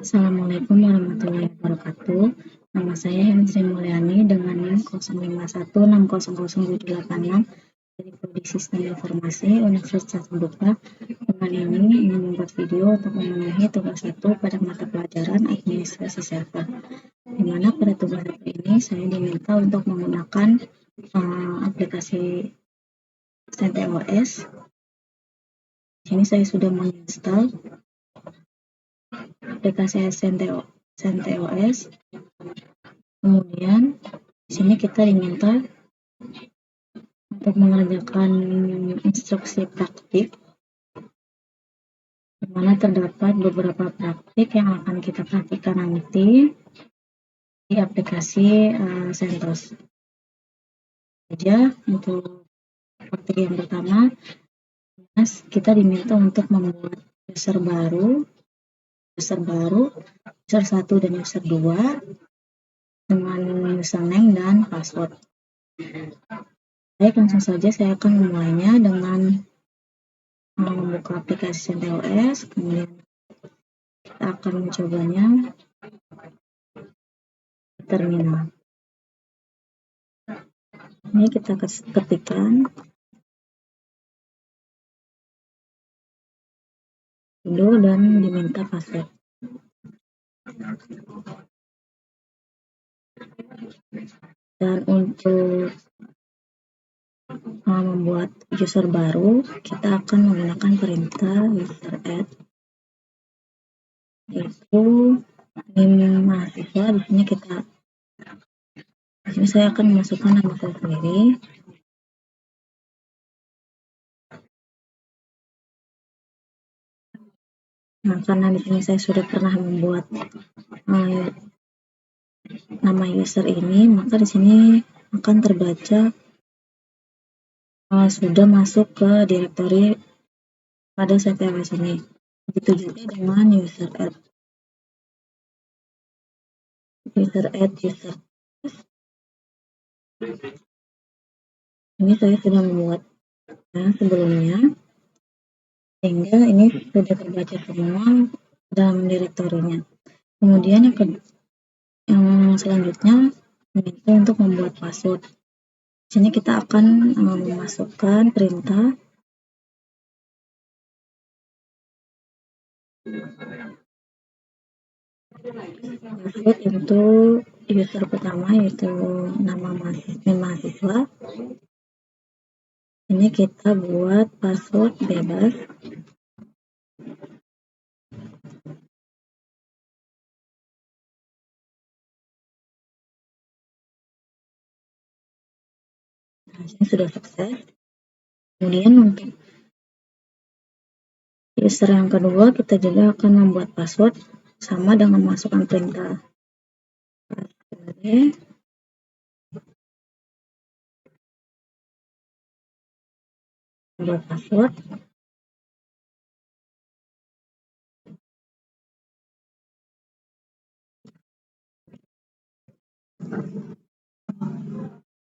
Assalamualaikum warahmatullahi wabarakatuh. Nama saya Heni Sri Mulyani dengan NIM 0516007886 dari Prodi Sistem Informasi Universitas Terbuka. Dengan ini ingin membuat video untuk memenuhi tugas 1 pada mata pelajaran administrasi server. Di mana pada tugas 1 ini saya diminta untuk menggunakan aplikasi CentOS. Di sini saya sudah menginstal aplikasi CentOS. Kemudian di sini kita diminta untuk mengerjakan instruksi praktik, di mana terdapat beberapa praktik yang akan kita praktikkan nanti di aplikasi CentOS. Saja untuk praktik yang pertama, kita diminta untuk membuat user baru, user 1 dan user 2 dengan username dan password. Baik, langsung saja saya akan memulainya dengan membuka aplikasi CentOS, kemudian kita akan mencobanya di terminal. Ini kita ketikkan dulu dan diminta password. Dan untuk membuat user baru, kita akan menggunakan perintah user add, yaitu NIM mahasiswa. Di sini saya akan memasukkan nama saya sendiri. Nah, karena di sini saya sudah pernah membuat nama user ini, maka di sini akan terbaca sudah masuk ke direktori pada CentOS ini. Begitu juga dengan user add. Ini saya sudah membuatnya sebelumnya, sehingga ini sudah terbaca semua dalam direktorinya. Kemudian yang selanjutnya diminta untuk membuat password. Di sini kita akan memasukkan perintah password untuk user pertama, yaitu nama mahasiswa. Ini kita buat password bebas. Nah, ini sudah sukses. Kemudian untuk user yang kedua, kita juga akan membuat password sama dengan memasukkan perintah membuat password.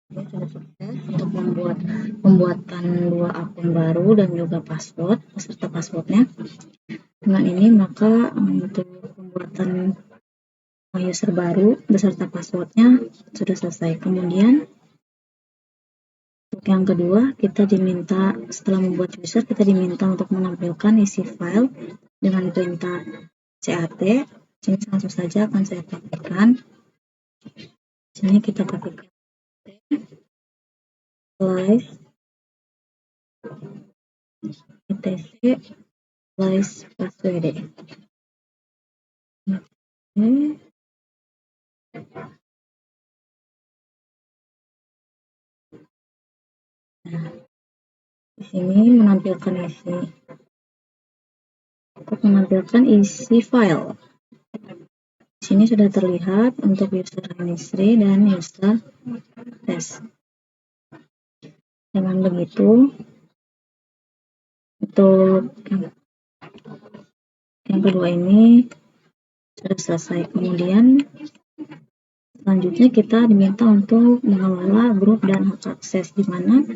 Sudah sukses untuk pembuatan 2 akun baru dan juga password beserta passwordnya. Dengan ini maka untuk pembuatan user baru beserta passwordnya sudah selesai. Kemudian untuk yang kedua, kita diminta setelah membuat user, kita diminta untuk menampilkan isi file dengan perintah cat. Sini langsung saja akan saya praktikkan. Sini kita praktikkan slice etc slice password. Nah, di sini menampilkan isi file. Di sini sudah terlihat untuk user Heni dan user test. Dengan begitu, untuk yang kedua ini sudah selesai. Kemudian selanjutnya kita diminta untuk mengelola grup dan hak akses, di mana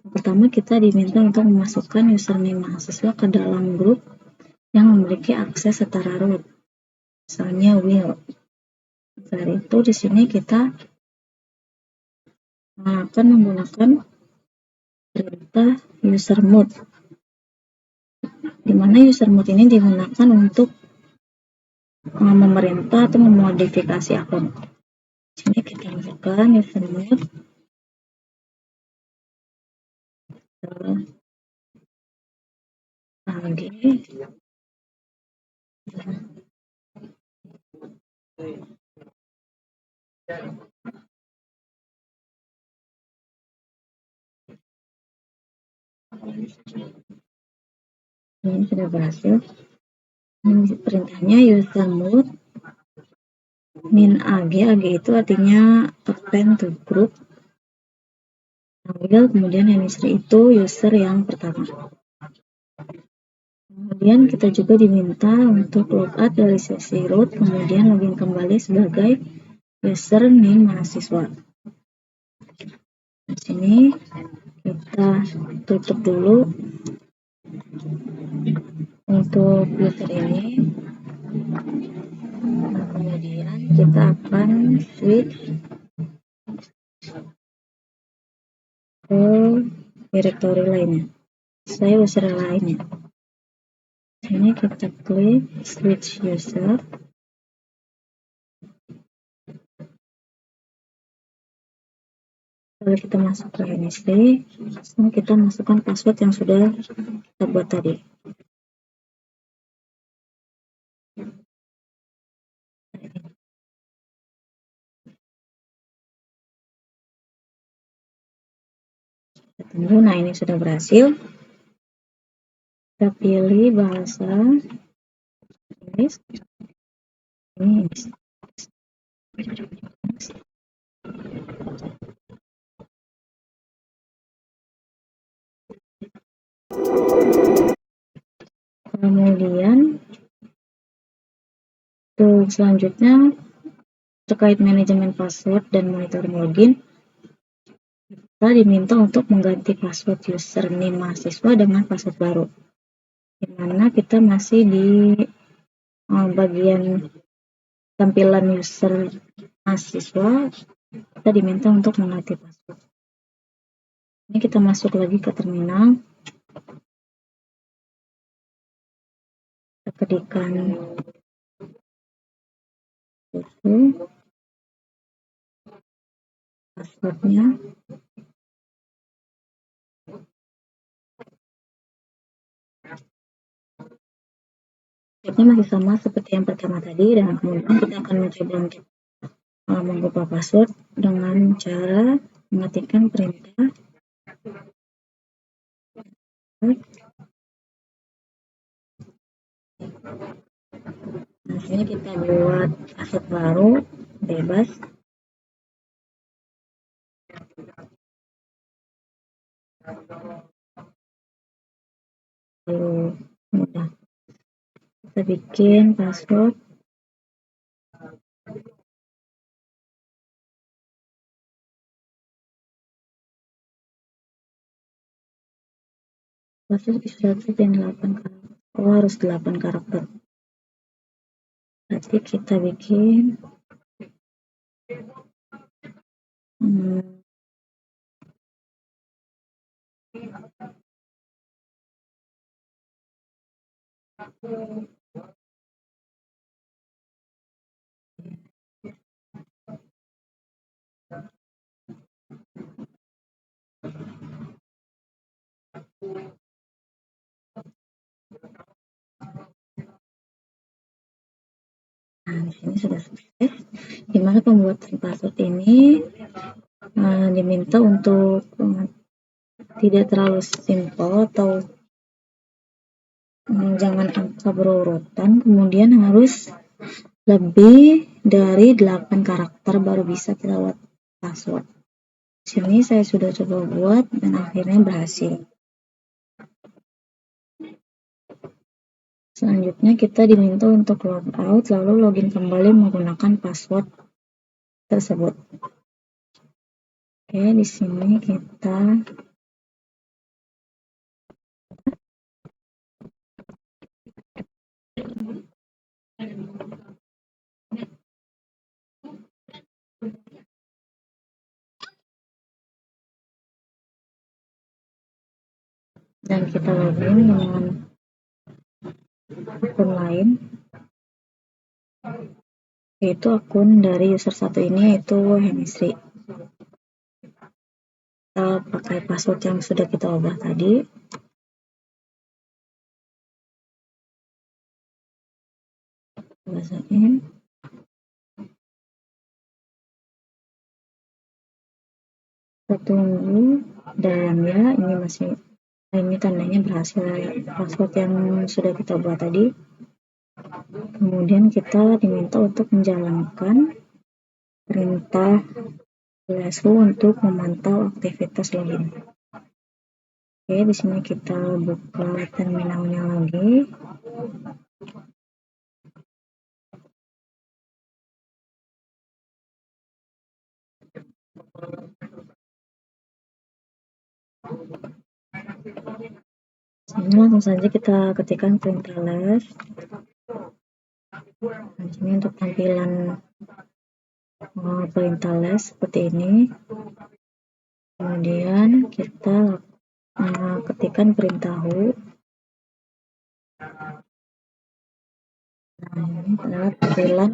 pertama kita diminta untuk memasukkan username mahasiswa ke dalam grup yang memiliki akses setara root, misalnya Will. Setelah itu di sini kita akan menggunakan perintah usermod, di mana usermod ini digunakan untuk memerintah atau memodifikasi akun. Di sini kita masukkan usermod AG ini sudah berhasil. Ini perintahnya usermod min AG itu artinya append to group, Will, kemudian yang itu user yang pertama. Kemudian kita juga diminta untuk logout dari sesi root, kemudian login kembali sebagai username mahasiswa. Di sini kita tutup dulu untuk user ini. Nah, kemudian kita akan switch ke directory lainnya, saya user lainnya. Sini kita klik switch user. Lalu kita masuk ke NSD. Sini kita masukkan password yang sudah kita buat tadi. Kita tunggu. Nah, ini sudah berhasil. Kita pilih bahasa Inggris. Ini kemudian untuk selanjutnya terkait manajemen password dan monitoring login, kita diminta untuk mengganti password username mahasiswa dengan password baru, di mana kita masih di bagian tampilan user mahasiswa. Kita diminta untuk mengganti password. Ini kita masuk lagi ke terminal, kita ketikkan passwordnya. Ini masih sama seperti yang pertama tadi, dan kemudian kita akan mencoba untuk mengubah password dengan cara mengetikkan perintah nah, sini kita buat password baru bebas. Lalu mudah, kita bikin password bisa 8 karakter. Harus 8 karakter. Berarti kita bikin nah, di sini sudah sukses, dimana pembuatan password ini diminta untuk tidak terlalu simpel atau jangan angka berurutan, kemudian harus lebih dari 8 karakter baru bisa kita buat password. Di sini saya sudah coba buat dan akhirnya berhasil. Selanjutnya kita diminta untuk logout lalu login kembali menggunakan password tersebut. Oke, di sini kita dan kita login dengan akun lain, yaitu akun dari user satu ini, yaitu Hemisri. Kita pakai password yang sudah kita ubah tadi. Bahasain. Kita tunggu, dan ya ini tandanya berhasil password yang sudah kita ubah tadi. Kemudian kita diminta untuk menjalankan perintah LSU untuk memantau aktivitas login. Oke, di sini kita buka terminalnya lagi. Ini langsung saja kita ketikkan perintah left. Nah, sini untuk tampilan perintah left seperti ini. Kemudian kita ketikkan perintah who. Nah, ini adalah tampilan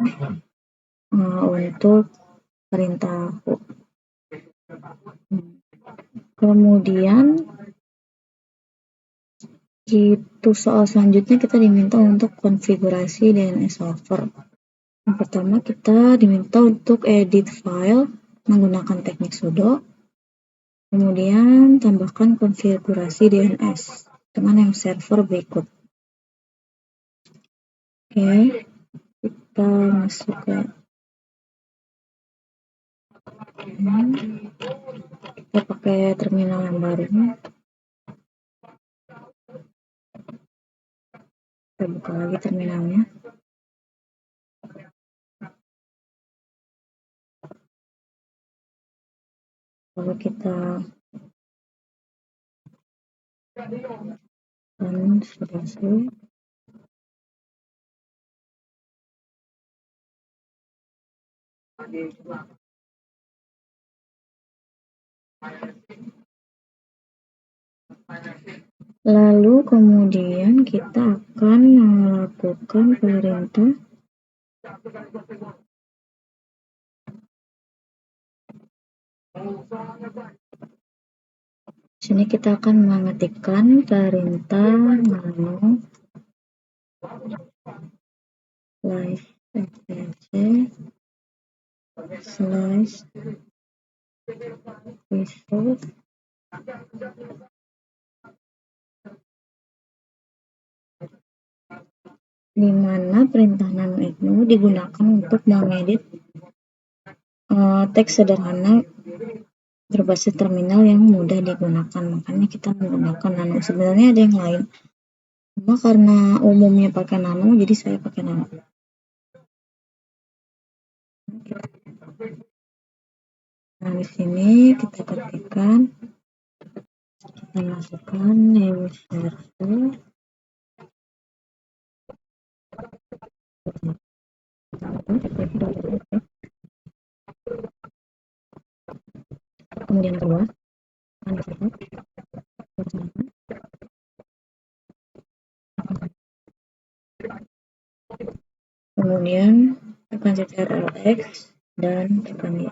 untuk perintah who. Kemudian itu soal selanjutnya kita diminta untuk konfigurasi DNS server. Yang pertama kita diminta untuk edit file menggunakan teknik sudo. Kemudian tambahkan konfigurasi DNS dengan name server berikut. Oke, kita masuk ke kita pakai terminal yang baru. Kita buka lagi terminalnya. Lalu kita selesai. Lalu kemudian kita akan melakukan perintah sini kita akan mengetikkan perintah nano /etc/resource di mana perintah nano itu digunakan untuk mengedit teks sederhana berbasis terminal yang mudah digunakan. Makanya kita menggunakan nano. Sebenarnya ada yang lain, cuma karena umumnya pakai nano, jadi saya pakai nano. Nah, di sini kita ketikkan, kita masukkan name server. Kemudian kedua, kemudian tekan Ctrl+X dan tekan Y.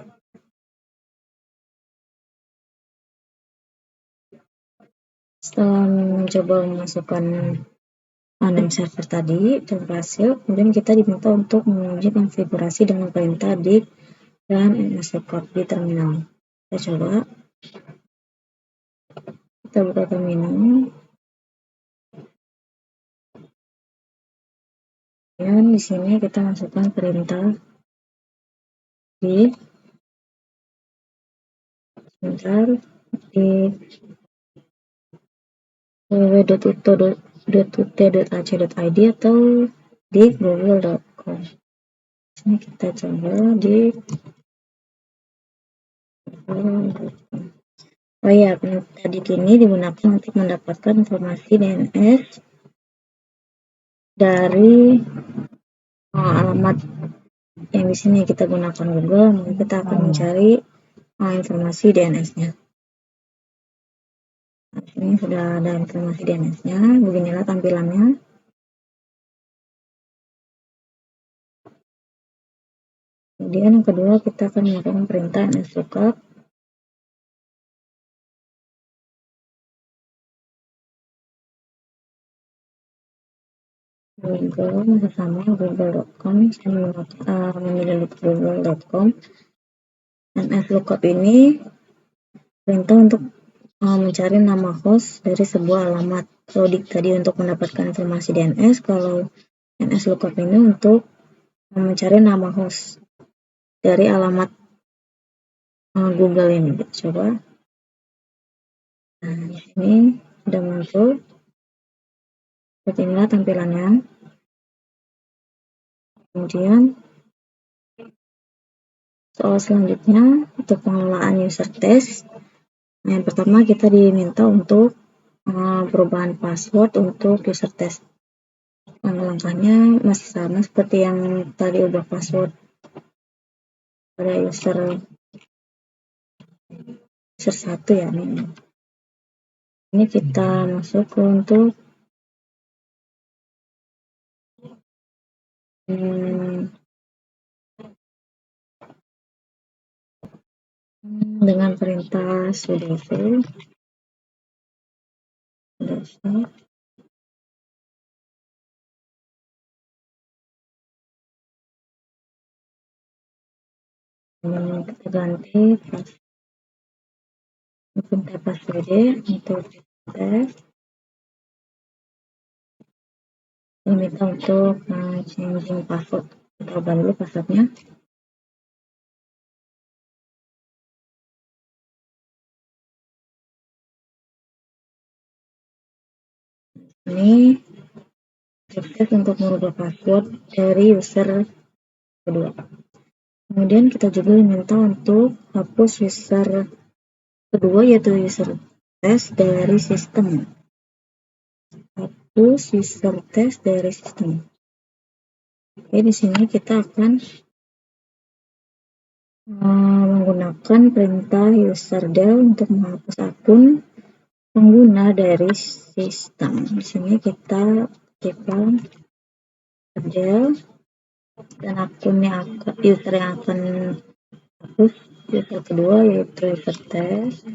Setelah mencoba memasukkan name server tadi berhasil, kemudian kita diminta untuk menguji konfigurasi dengan perintah dig dan msrecord di terminal. Kita coba, kita buka terminal, dan di sini kita masukkan perintah dig sebentar di www.uto .ut.ac.id atau di google.com. Sini kita coba di google.com. Oh ya, perintah di sini digunakan untuk mendapatkan informasi DNS dari alamat yang di sini kita gunakan Google. Maka kita akan mencari informasi DNS-nya. Nah, ini sudah ada informasi DNS-nya. Beginilah tampilannya. Kemudian yang kedua, kita akan melakukan perintah nslookup. Google bersama google.com. Saya memilih google.com. Dan nslookup ini perintah untuk mencari nama host dari sebuah alamat. Kalau tadi untuk mendapatkan informasi DNS, kalau nslookup ini untuk mencari nama host dari alamat Google ini. Kita coba. Nah, di sini sudah muncul. Seperti inilah tampilannya. Kemudian soal selanjutnya untuk pengelolaan user test. Nah, yang pertama kita diminta untuk perubahan password untuk user test. Langkah-langkahnya masih sama seperti yang tadi, ubah password pada user 1 ya. Ini kita masuk untuk dengan perintah sudo kita ganti perintah password untuk test. Ini minta untuk changing password. Kita ubah dulu passwordnya. Ini sukses untuk merubah password dari user kedua. Kemudian kita juga diminta untuk hapus user kedua, yaitu user test dari sistem. Hapus user test dari sistem. Oke, di sini kita akan menggunakan perintah userdel untuk menghapus akun pengguna dari sistem. Di sini kita ketikkan userdel dan akunnya user yang akan hapus user kedua yaitu user test.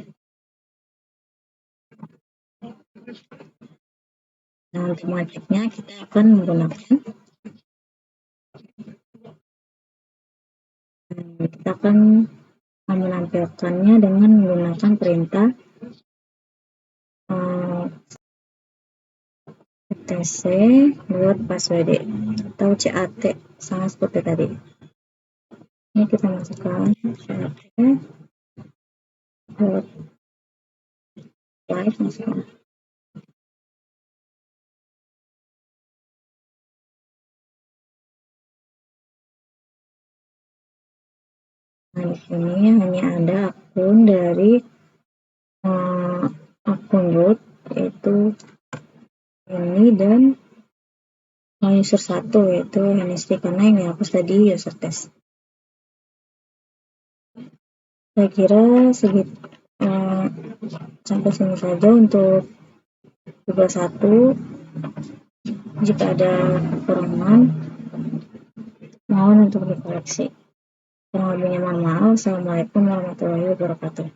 Nah, untuk mengeceknya kita akan menggunakan menampilkannya dengan menggunakan perintah etc.passwd atau cat, sama seperti tadi. Ini kita masukkan cat masukkan. Nah, di sini hanya ada akun dari akun root, yaitu ini, dan user 1 yaitu NSD, karena yang dihapus tadi user test. Saya kira sampai sini saja untuk tugas 1. Jika ada kekurangan, mohon untuk dikoreksi. Kurang lebihnya mohon maaf. Assalamualaikum warahmatullahi wabarakatuh.